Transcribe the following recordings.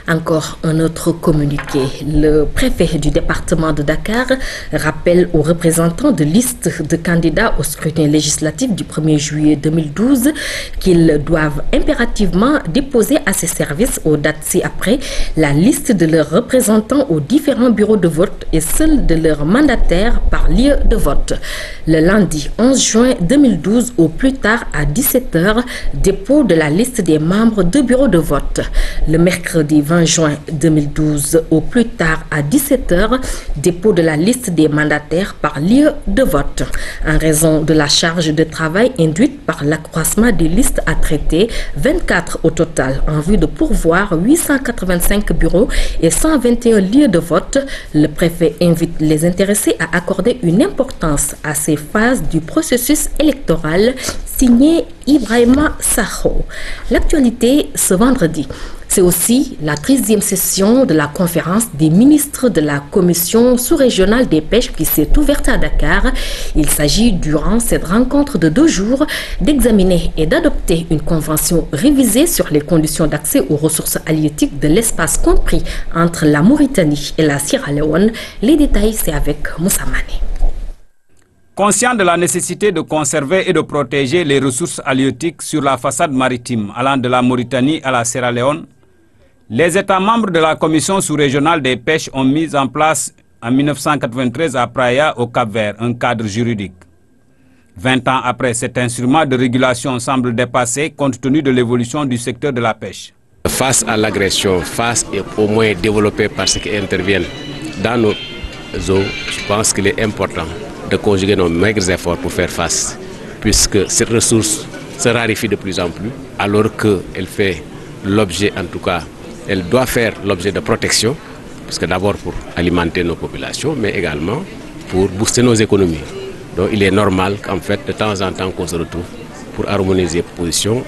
Encore un autre communiqué. Le préfet du département de Dakar rappelle aux représentants de listes de candidats au scrutin législatif du 1er juillet 2012 qu'ils doivent impérativement déposer à ses services aux dates ci-après la liste de leurs représentants aux différents bureaux de vote et celle de leurs mandataires par lieu de vote. Le lundi 11 juin 2012 au plus tard à 17 h, dépôt de la liste des membres de bureaux de vote. Le mercredi 20 juin 2012 au plus tard à 17 h, dépôt de la liste des mandataires par lieu de vote. En raison de la charge de travail induite par l'accroissement des listes à traiter, 24 au total, en vue de pourvoir 885 bureaux et 121 lieux de vote, le préfet invite les intéressés à accorder une importance à ces phases du processus électoral. Signé Ibrahima Sakho. L'actualité ce vendredi. C'est aussi la 13e session de la conférence des ministres de la Commission sous-régionale des pêches qui s'est ouverte à Dakar. Il s'agit, durant cette rencontre de 2 jours, d'examiner et d'adopter une convention révisée sur les conditions d'accès aux ressources halieutiques de l'espace compris entre la Mauritanie et la Sierra Leone. Les détails, c'est avec Moussa Mané. Conscient de la nécessité de conserver et de protéger les ressources halieutiques sur la façade maritime allant de la Mauritanie à la Sierra Leone, les États membres de la Commission sous-régionale des pêches ont mis en place en 1993 à Praia, au Cap-Vert, un cadre juridique. 20 ans après, cet instrument de régulation semble dépassé compte tenu de l'évolution du secteur de la pêche. Face à l'agression, face et au moins développée par ceux qui interviennent dans nos eaux, je pense qu'il est important de conjuguer nos maigres efforts pour faire face, puisque cette ressource se raréfie de plus en plus, alors qu'elle fait l'objet, en tout cas, elle doit faire l'objet de protection, puisque d'abord pour alimenter nos populations, mais également pour booster nos économies. Donc il est normal qu'en fait, de temps en temps, qu'on se retrouve pour harmoniser les positions,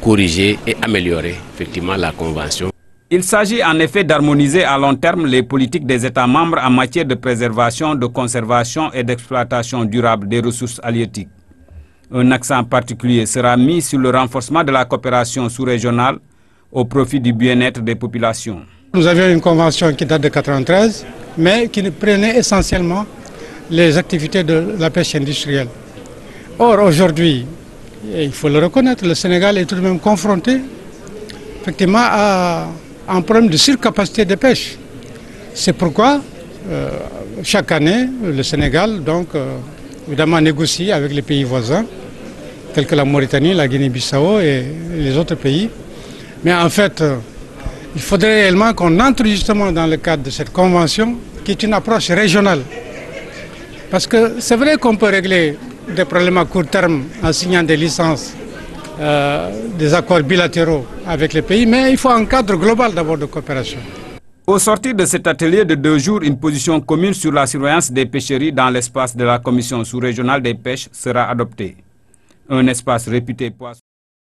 corriger et améliorer effectivement la convention. Il s'agit en effet d'harmoniser à long terme les politiques des États membres en matière de préservation, de conservation et d'exploitation durable des ressources halieutiques. Un accent particulier sera mis sur le renforcement de la coopération sous-régionale au profit du bien-être des populations. Nous avions une convention qui date de 1993, mais qui prenait essentiellement les activités de la pêche industrielle. Or, aujourd'hui, il faut le reconnaître, le Sénégal est tout de même confronté effectivement à un problème de surcapacité de pêche. C'est pourquoi chaque année, le Sénégal donc, évidemment négocie avec les pays voisins, tels que la Mauritanie, la Guinée-Bissau et les autres pays. Mais en fait, il faudrait réellement qu'on entre justement dans le cadre de cette convention, qui est une approche régionale. Parce que c'est vrai qu'on peut régler des problèmes à court terme en signant des licences, des accords bilatéraux avec les pays, mais il faut un cadre global d'abord de coopération. Au sortir de cet atelier de 2 jours, une position commune sur la surveillance des pêcheries dans l'espace de la Commission sous-régionale des pêches sera adoptée. Un espace réputé poisson.